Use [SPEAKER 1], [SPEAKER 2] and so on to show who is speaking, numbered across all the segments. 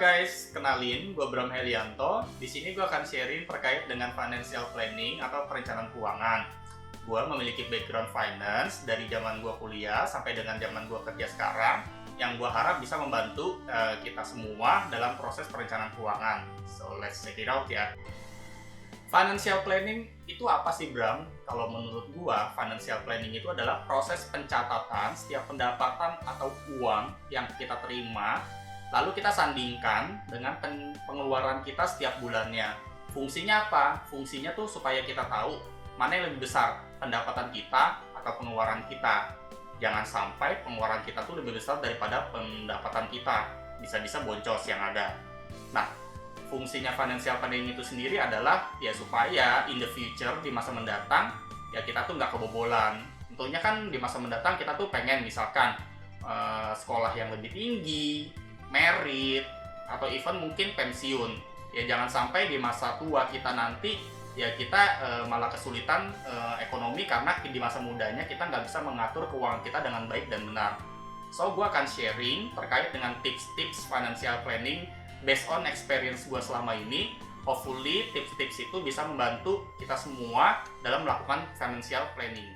[SPEAKER 1] guys, kenalin, gue Bram Helianto. Di sini gue akan sharing terkait dengan financial planning atau perencanaan keuangan. Gue memiliki background finance dari zaman gue kuliah sampai dengan zaman gue kerja sekarang, yang gue harap bisa membantu kita semua dalam proses perencanaan keuangan. So let's check it out ya. Financial planning itu apa sih, Bram? Kalau menurut gue, financial planning itu adalah proses pencatatan setiap pendapatan atau uang yang kita terima, lalu kita sandingkan dengan pengeluaran kita setiap bulannya. Fungsinya apa? Fungsinya tuh supaya kita tahu mana yang lebih besar, pendapatan kita atau pengeluaran kita. Jangan sampai pengeluaran kita tuh lebih besar daripada pendapatan kita. Bisa-bisa boncos yang ada. Nah, fungsinya financial planning itu sendiri adalah ya supaya in the future, di masa mendatang, ya kita tuh nggak kebobolan. Tentunya kan di masa mendatang kita tuh pengen misalkan sekolah yang lebih tinggi, merit, atau even mungkin pensiun. Ya jangan sampai di masa tua kita nanti ya kita malah kesulitan ekonomi karena di masa mudanya kita nggak bisa mengatur keuangan kita dengan baik dan benar. So gue akan sharing terkait dengan tips-tips financial planning based on experience gue selama ini. Hopefully tips-tips itu bisa membantu kita semua dalam melakukan financial planning.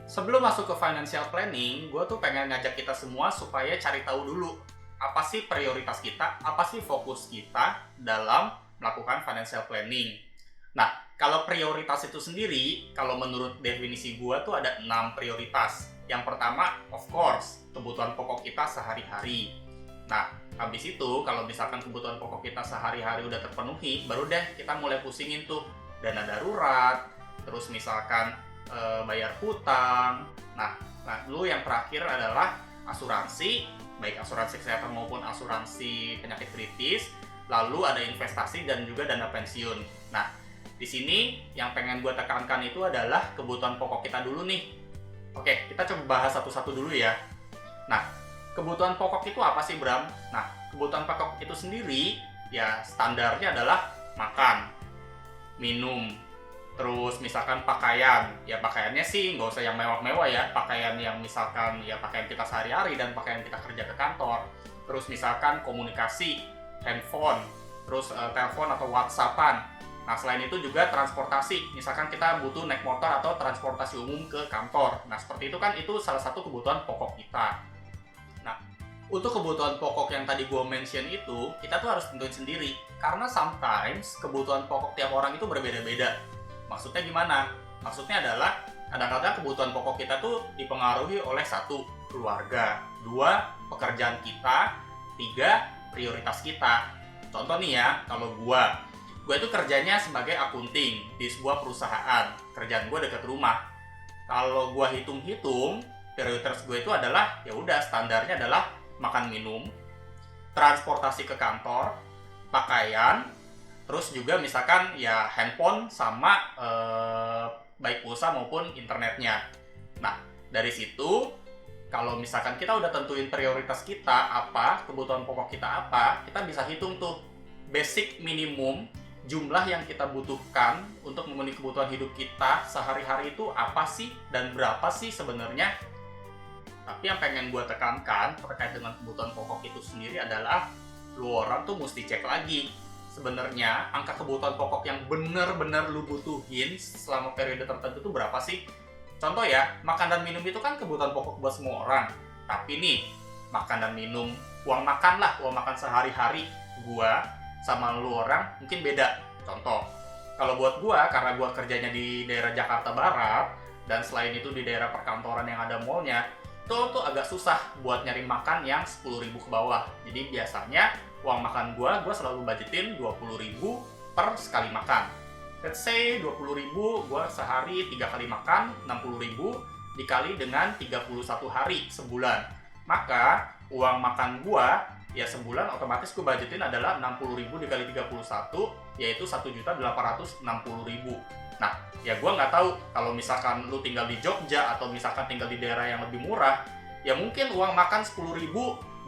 [SPEAKER 1] Sebelum masuk ke financial planning, gue tuh pengen ngajak kita semua supaya cari tahu dulu apa sih prioritas kita, apa sih fokus kita dalam melakukan financial planning. Nah, kalau prioritas itu sendiri, kalau menurut definisi gue tuh ada 6 prioritas. Yang pertama, of course, kebutuhan pokok kita sehari-hari. Nah, habis itu kalau misalkan kebutuhan pokok kita sehari-hari udah terpenuhi, baru deh kita mulai pusingin tuh dana darurat, terus misalkan bayar hutang. Nah, lalu yang terakhir adalah asuransi, baik asuransi kesehatan maupun asuransi penyakit kritis. Lalu ada investasi dan juga dana pensiun. Nah, di sini yang pengen gue tekankan itu adalah kebutuhan pokok kita dulu nih. Oke, kita coba bahas satu-satu dulu ya. Nah, kebutuhan pokok itu apa sih, Bram? Nah, kebutuhan pokok itu sendiri ya standarnya adalah makan, minum, terus misalkan pakaian. Ya pakaiannya sih nggak usah yang mewah-mewah ya, pakaian yang misalkan ya pakaian kita sehari-hari dan pakaian kita kerja ke kantor. Terus misalkan komunikasi, handphone, terus telepon atau WhatsAppan. Nah, selain itu juga transportasi. Misalkan kita butuh naik motor atau transportasi umum ke kantor. Nah, seperti itu kan itu salah satu kebutuhan pokok kita. Nah, untuk kebutuhan pokok yang tadi gue mention itu, kita tuh harus tentuin sendiri. Karena sometimes kebutuhan pokok tiap orang itu berbeda-beda. Maksudnya gimana? Maksudnya adalah kadang-kadang kebutuhan pokok kita tuh dipengaruhi oleh 1, keluarga, 2, pekerjaan kita, 3, prioritas kita. Contoh nih ya, kalau gue itu kerjanya sebagai akunting di sebuah perusahaan. Kerjaan gue dekat rumah. Kalau gue hitung-hitung, prioritas gue itu adalah ya udah standarnya adalah makan minum, transportasi ke kantor, pakaian, terus juga misalkan ya handphone sama baik pulsa maupun internetnya. Nah, dari situ kalau misalkan kita udah tentuin prioritas kita apa, kebutuhan pokok kita apa, kita bisa hitung tuh basic minimum jumlah yang kita butuhkan untuk memenuhi kebutuhan hidup kita sehari-hari itu apa sih dan berapa sih sebenarnya. Tapi yang pengen gue tekankan terkait dengan kebutuhan pokok itu sendiri adalah lu orang tuh mesti cek lagi sebenarnya angka kebutuhan pokok yang benar-benar lu butuhin selama periode tertentu itu berapa sih. Contoh ya, makan dan minum itu kan kebutuhan pokok buat semua orang. Tapi nih, makan dan minum, uang makan lah, uang makan sehari-hari gua sama lu orang mungkin beda. Contoh, kalau buat gua, karena gua kerjanya di daerah Jakarta Barat, dan selain itu di daerah perkantoran yang ada mallnya, itu tuh agak susah buat nyari makan yang 10.000 ke bawah. Jadi biasanya uang makan gua selalu budgetin 20.000 per sekali makan. Let's say 20.000 gua sehari 3 kali makan, 60.000 dikali dengan 31 hari sebulan. Maka uang makan gua ya sebulan otomatis gua budgetin adalah 60.000 dikali 31 yaitu 1.860.000. Nah, ya gua nggak tahu kalau misalkan lu tinggal di Jogja atau misalkan tinggal di daerah yang lebih murah, ya mungkin uang makan 10.000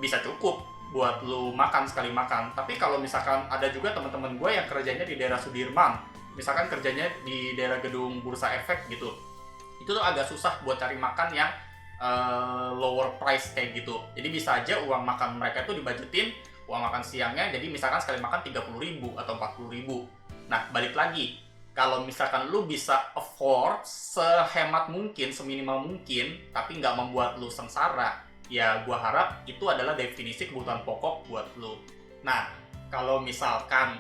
[SPEAKER 1] bisa cukup buat lu makan sekali makan. Tapi kalau misalkan ada juga teman-teman gue yang kerjanya di daerah Sudirman, misalkan kerjanya di daerah gedung Bursa Efek gitu, itu tuh agak susah buat cari makan yang lower price kayak gitu. Jadi bisa aja uang makan mereka itu dibajetin uang makan siangnya, jadi misalkan sekali makan 30.000 atau 40.000. Nah, balik lagi, kalau misalkan lu bisa afford sehemat mungkin, seminimal mungkin, tapi nggak membuat lu sengsara, ya gua harap itu adalah definisi kebutuhan pokok buat lu. Nah, kalau misalkan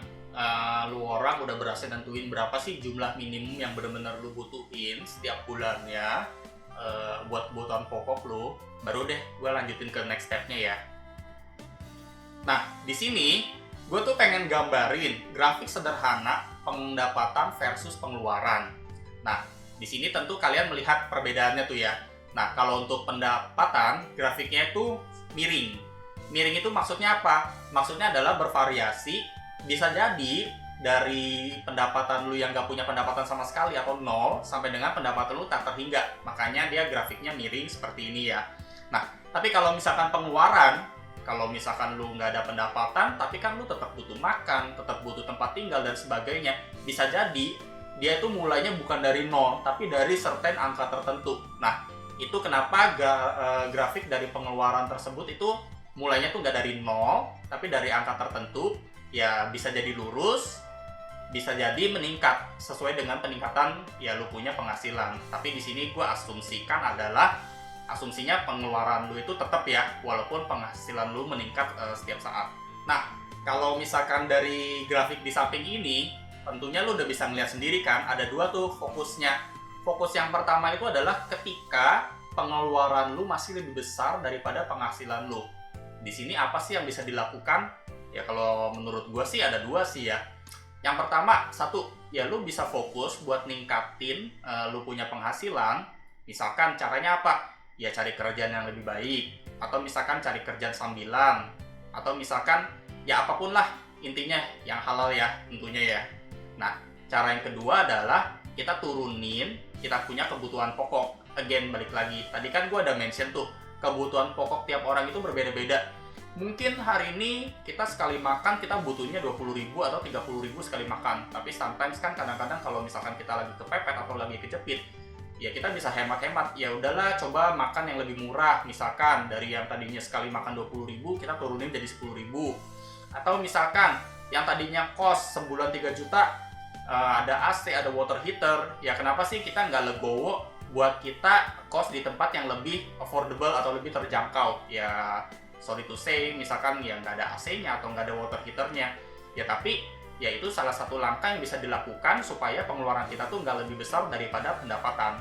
[SPEAKER 1] lu orang udah berhasil nentuin berapa sih jumlah minimum yang benar-benar lu butuhin setiap bulannya buat kebutuhan pokok lu, baru deh gue lanjutin ke next stepnya ya. Nah, di sini gue tuh pengen gambarin grafik sederhana pendapatan versus pengeluaran. Nah, di sini tentu kalian melihat perbedaannya tuh ya. Nah, kalau untuk pendapatan, grafiknya itu miring. Miring itu maksudnya apa? Maksudnya adalah bervariasi. Bisa jadi dari pendapatan lu yang gak punya pendapatan sama sekali atau nol, sampai dengan pendapatan lu tak terhingga. Makanya dia grafiknya miring seperti ini ya. Nah, tapi kalau misalkan pengeluaran, kalau misalkan lu nggak ada pendapatan, tapi kan lu tetap butuh makan, tetap butuh tempat tinggal dan sebagainya, bisa jadi dia itu mulainya bukan dari nol, tapi dari certain angka tertentu. Nah, itu kenapa grafik dari pengeluaran tersebut itu mulainya tuh nggak dari nol, tapi dari angka tertentu, ya bisa jadi lurus, bisa jadi meningkat sesuai dengan peningkatan ya lu punya penghasilan. Tapi di sini gue asumsikan adalah asumsinya pengeluaran lu itu tetap ya, walaupun penghasilan lu meningkat setiap saat. Nah, kalau misalkan dari grafik di samping ini, tentunya lu udah bisa ngeliat sendiri kan, ada dua tuh fokusnya. Fokus yang pertama itu adalah ketika pengeluaran lu masih lebih besar daripada penghasilan lu. Di sini apa sih yang bisa dilakukan? Ya kalau menurut gua sih ada dua sih ya. Yang pertama, satu, ya lu bisa fokus buat ningkatin lu punya penghasilan. Misalkan caranya apa? Ya cari kerjaan yang lebih baik, atau misalkan cari kerjaan sambilan, atau misalkan ya apapun lah, intinya yang halal ya tentunya ya. Nah, cara yang kedua adalah kita turunin kita punya kebutuhan pokok. Again, balik lagi, tadi kan gue ada mention tuh, kebutuhan pokok tiap orang itu berbeda-beda. Mungkin hari ini kita sekali makan kita butuhnya 20.000 atau 30.000 sekali makan, tapi sometimes kan kadang-kadang kalau misalkan kita lagi kepepet atau lagi kejepit, ya kita bisa hemat-hemat. Ya udahlah, coba makan yang lebih murah, misalkan dari yang tadinya sekali makan 20.000 kita turunin jadi 10.000. Atau misalkan yang tadinya kos sebulan 3 juta, ada AC, ada water heater, ya kenapa sih kita nggak legowo buat kita kos di tempat yang lebih affordable atau lebih terjangkau. Ya sorry to say, misalkan yang nggak ada AC-nya atau nggak ada water heater-nya, ya tapi ya itu salah satu langkah yang bisa dilakukan supaya pengeluaran kita tuh nggak lebih besar daripada pendapatan.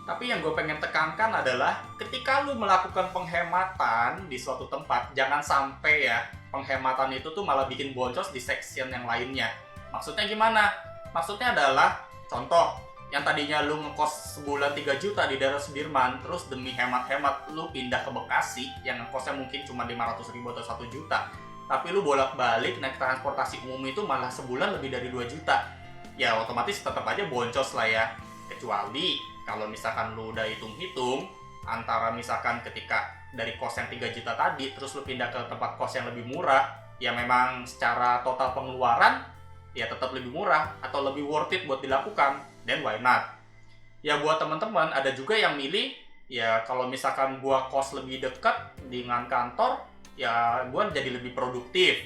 [SPEAKER 1] Tapi yang gue pengen tekankan adalah ketika lu melakukan penghematan di suatu tempat, jangan sampai ya penghematan itu tuh malah bikin boncos di section yang lainnya. Maksudnya gimana? Maksudnya adalah, contoh, yang tadinya lu ngekos sebulan 3 juta di daerah Sudirman, terus demi hemat-hemat lu pindah ke Bekasi yang ngekosnya mungkin cuma 500.000 atau 1 juta. Tapi lu bolak-balik naik transportasi umum itu malah sebulan lebih dari 2 juta. Ya otomatis tetap aja boncos lah ya. Kecuali kalau misalkan lu udah hitung-hitung, antara misalkan ketika dari kos yang 3 juta tadi, terus lu pindah ke tempat kos yang lebih murah, ya memang secara total pengeluaran, ya tetap lebih murah atau lebih worth it buat dilakukan, then why not? Ya buat teman-teman, ada juga yang milih, ya kalau misalkan gua kos lebih dekat dengan kantor, ya gue jadi lebih produktif.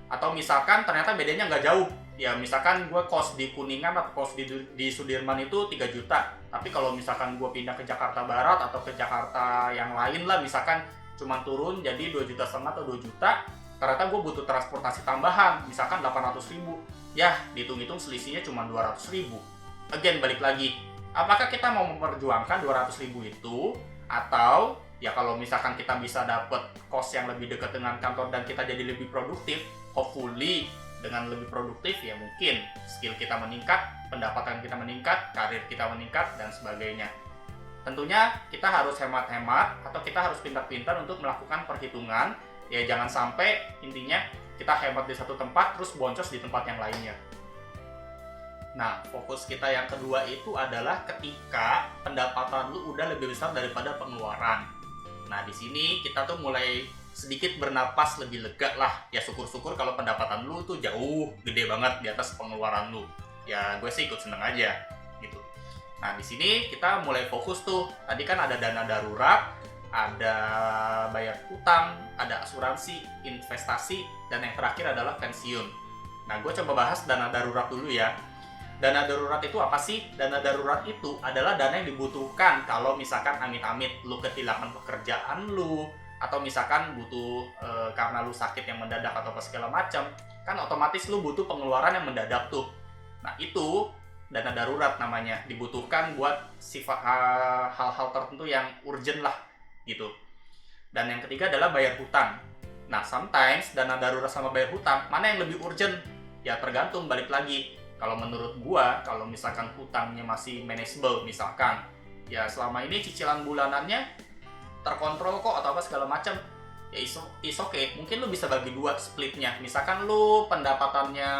[SPEAKER 1] Atau misalkan ternyata bedanya nggak jauh, ya misalkan gue kos di Kuningan atau kos di Sudirman itu 3 juta, tapi kalau misalkan gue pindah ke Jakarta Barat atau ke Jakarta yang lain lah, misalkan cuma turun jadi 2,5 juta atau 2 juta, ternyata gue butuh transportasi tambahan misalkan 800.000, ya dihitung-hitung selisihnya cuma 200.000. Again, balik lagi, apakah kita mau memperjuangkan 200.000 itu, atau ya kalau misalkan kita bisa dapat kos yang lebih dekat dengan kantor dan kita jadi lebih produktif, hopefully dengan lebih produktif ya mungkin skill kita meningkat, pendapatan kita meningkat, karir kita meningkat, dan sebagainya. Tentunya kita harus hemat-hemat atau kita harus pintar-pintar untuk melakukan perhitungan, ya jangan sampai intinya kita hemat di satu tempat terus boncos di tempat yang lainnya. Nah, fokus kita yang kedua itu adalah ketika pendapatan lu udah lebih besar daripada pengeluaran. Nah, di sini kita tuh mulai sedikit bernapas lebih lega lah. Ya syukur-syukur kalau pendapatan lu tuh jauh gede banget di atas pengeluaran lu. Ya gue sih ikut seneng aja gitu. Nah, di sini kita mulai fokus tuh. Tadi kan ada dana darurat, ada bayar utang, ada asuransi, investasi, dan yang terakhir adalah pensiun. Nah, gue coba bahas dana darurat dulu ya. Dana darurat itu apa sih? Dana darurat itu adalah dana yang dibutuhkan kalau misalkan amit-amit lu kehilangan pekerjaan lu, atau misalkan butuh karena lu sakit yang mendadak atau segala macam, kan otomatis lu butuh pengeluaran yang mendadak tuh. Nah, itu dana darurat namanya, dibutuhkan buat sifat hal-hal tertentu yang urgent lah gitu. Dan yang ketiga adalah bayar hutang. Nah, sometimes dana darurat sama bayar hutang, mana yang lebih urgent? Ya tergantung, balik lagi. Kalau menurut gua, kalau misalkan hutangnya masih manageable, misalkan ya selama ini cicilan bulanannya terkontrol kok atau apa segala macam, ya is okay. Mungkin lu bisa bagi dua splitnya. Misalkan lu pendapatannya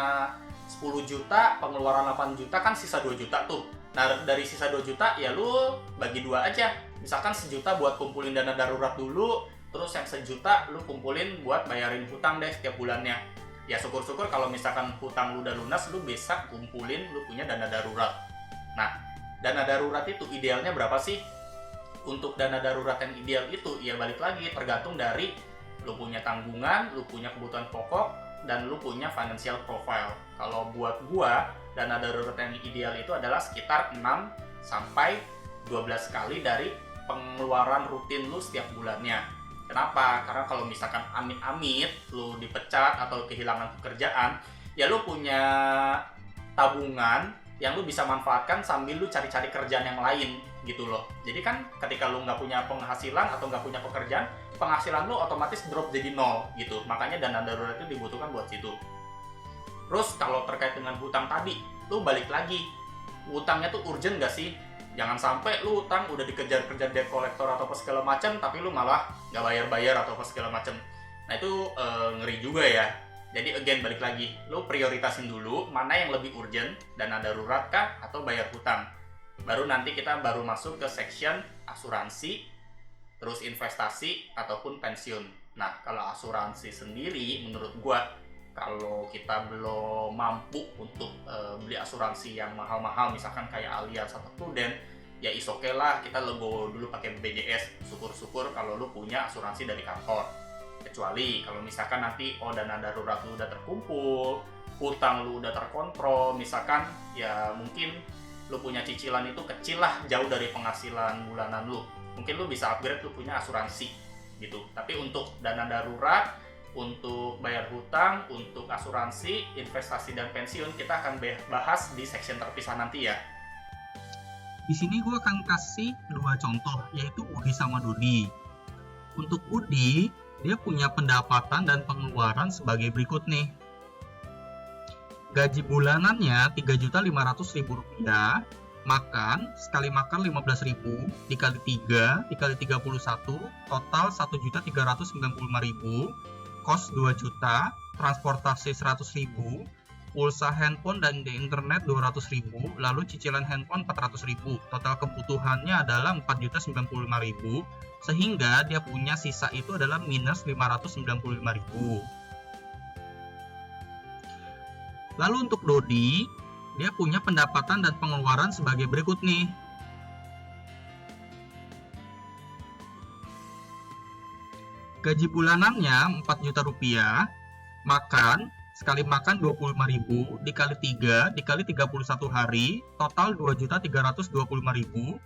[SPEAKER 1] 10 juta, pengeluaran 8 juta, kan sisa 2 juta tuh. Nah, dari sisa 2 juta ya lu bagi dua aja. Misalkan 1 juta buat kumpulin dana darurat dulu, terus yang 1 juta lu kumpulin buat bayarin hutang deh setiap bulannya. Ya syukur-syukur kalau misalkan hutang lu udah lunas, lu bisa kumpulin, lu punya dana darurat. Nah, dana darurat itu idealnya berapa sih? Untuk dana darurat yang ideal itu, ya balik lagi, tergantung dari lu punya tanggungan, lu punya kebutuhan pokok, dan lu punya financial profile. Kalau buat gua, dana darurat yang ideal itu adalah sekitar 6 sampai 12 kali dari pengeluaran rutin lu setiap bulannya. Kenapa? Karena kalau misalkan amit-amit lu dipecat atau kehilangan pekerjaan, ya lu punya tabungan yang lu bisa manfaatkan sambil lu cari-cari kerjaan yang lain gitu loh. Jadi kan ketika lu nggak punya penghasilan atau nggak punya pekerjaan, penghasilan lu otomatis drop jadi nol gitu. Makanya dana darurat itu dibutuhkan buat situ. Terus kalau terkait dengan hutang tadi, lu balik lagi, hutangnya tuh urgent nggak sih? Jangan sampai lu utang udah dikejar-kejar debt collector atau apa segala macam, tapi lu malah nggak bayar-bayar atau apa segala macam. Nah itu ngeri juga ya. Jadi again balik lagi, lu prioritasin dulu mana yang lebih urgent, dana darurat kah atau bayar hutang. Baru nanti kita baru masuk ke section asuransi, terus investasi ataupun pensiun. Nah kalau asuransi sendiri menurut gua, kalau kita belum mampu untuk beli asuransi yang mahal-mahal, misalkan kayak Allianz atau Prudent, ya is okay lah kita legowo dulu pakai BPJS. Syukur-syukur kalau lu punya asuransi dari kantor. Kecuali kalau misalkan nanti dana darurat lu udah terkumpul, hutang lu udah terkontrol, misalkan ya mungkin lu punya cicilan itu kecil lah, jauh dari penghasilan bulanan lu, mungkin lu bisa upgrade lu punya asuransi gitu. Tapi untuk dana darurat, untuk bayar hutang, untuk asuransi, investasi, dan pensiun, kita akan bahas di section terpisah nanti ya.
[SPEAKER 2] Di sini gue akan kasih 2 contoh, yaitu Udi sama Dodi. Untuk Udi, dia punya pendapatan dan pengeluaran sebagai berikut nih. Gaji bulanannya Rp3.500.000, makan, sekali makan 15.000, dikali 3, dikali 31, total 1.395.000, kos 2 juta, transportasi 100.000, pulsa handphone dan di internet 200.000, lalu cicilan handphone 400.000. Total kebutuhannya adalah 4.095.000, sehingga dia punya sisa itu adalah minus 595.000. Lalu untuk Dodi, dia punya pendapatan dan pengeluaran sebagai berikut nih. Gaji bulanannya 4 juta rupiah, makan, sekali makan 25.000, dikali 3, dikali 31 hari, total 2.325.000,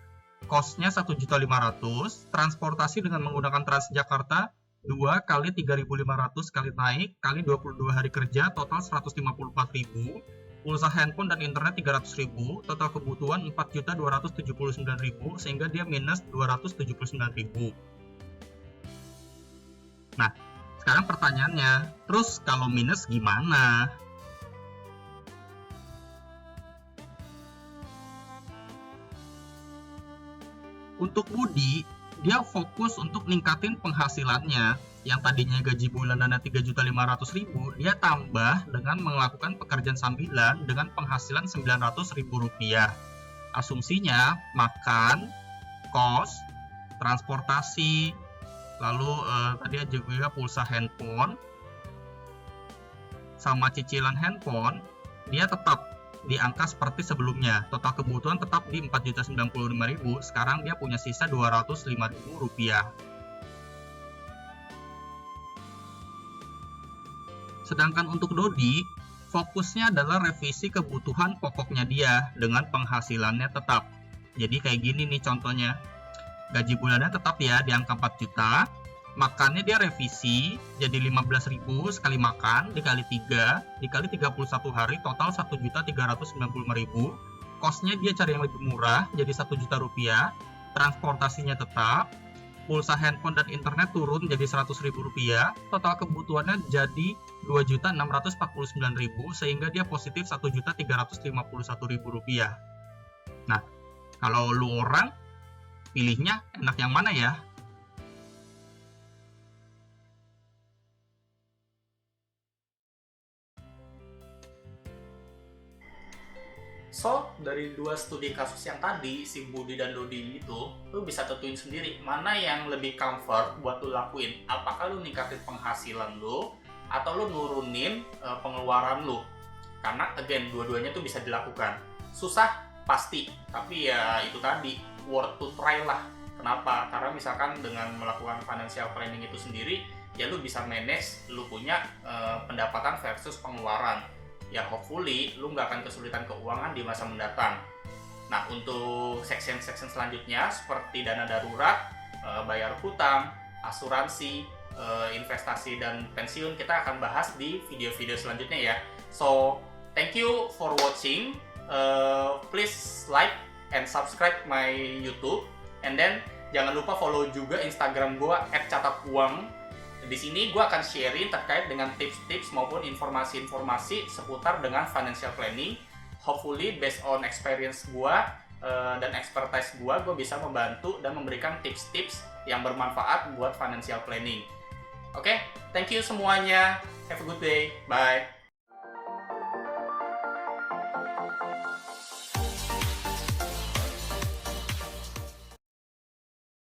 [SPEAKER 2] kosnya 1.500.000, transportasi dengan menggunakan Transjakarta 2 kali 3.500 kali naik, kali 22 hari kerja, total 154.000, pulsa handphone dan internet 300.000, total kebutuhan 4.279.000, sehingga dia minus 279.000. Nah, sekarang pertanyaannya, terus kalau minus gimana? Untuk Budi, dia fokus untuk ningkatin penghasilannya. Yang tadinya gaji bulanannya Rp3.500.000, dia tambah dengan melakukan pekerjaan sambilan dengan penghasilan Rp900.000. Asumsinya makan, kos, transportasi, lalu tadi juga pulsa handphone, sama cicilan handphone, dia tetap di angka seperti sebelumnya. Total kebutuhan tetap di 4.095.000, sekarang dia punya sisa Rp205.000. Sedangkan untuk Dodi, fokusnya adalah revisi kebutuhan pokoknya dia dengan penghasilannya tetap. Jadi kayak gini nih contohnya. Gaji bulannya tetap ya di angka 4 juta. Makannya dia revisi jadi 15.000 sekali makan dikali 3 dikali 31 hari total 1.390.000. Kosnya dia cari yang lebih murah jadi 1 juta rupiah. Transportasinya tetap. Pulsa handphone dan internet turun jadi Rp100.000, total kebutuhannya jadi Rp2.649.000 sehingga dia positif Rp1.351.000. Nah, kalau lu orang, pilihnya enak yang mana ya?
[SPEAKER 1] So, dari dua studi kasus yang tadi, si Budi dan Dodi itu, lu bisa tentuin sendiri mana yang lebih comfort buat lu lakuin. Apakah lu ningkatin penghasilan lu, atau lu nurunin pengeluaran lu. Karena, again, dua-duanya tuh bisa dilakukan. Susah, pasti. Tapi ya itu tadi, worth to try lah. Kenapa? Karena misalkan dengan melakukan financial planning itu sendiri, ya lu bisa manage, lu punya pendapatan versus pengeluaran. Ya hopefully lu nggak akan kesulitan keuangan di masa mendatang. Nah, untuk section-section selanjutnya seperti dana darurat, bayar hutang, asuransi, investasi dan pensiun kita akan bahas di video-video selanjutnya ya. So, thank you for watching. Please like and subscribe my YouTube, and then jangan lupa follow juga Instagram gua @catakuang. Di sini gue akan sharing terkait dengan tips-tips maupun informasi-informasi seputar dengan financial planning. Hopefully based on experience gue dan expertise gue bisa membantu dan memberikan tips-tips yang bermanfaat buat financial planning. Oke, thank you semuanya. Have a good day. Bye.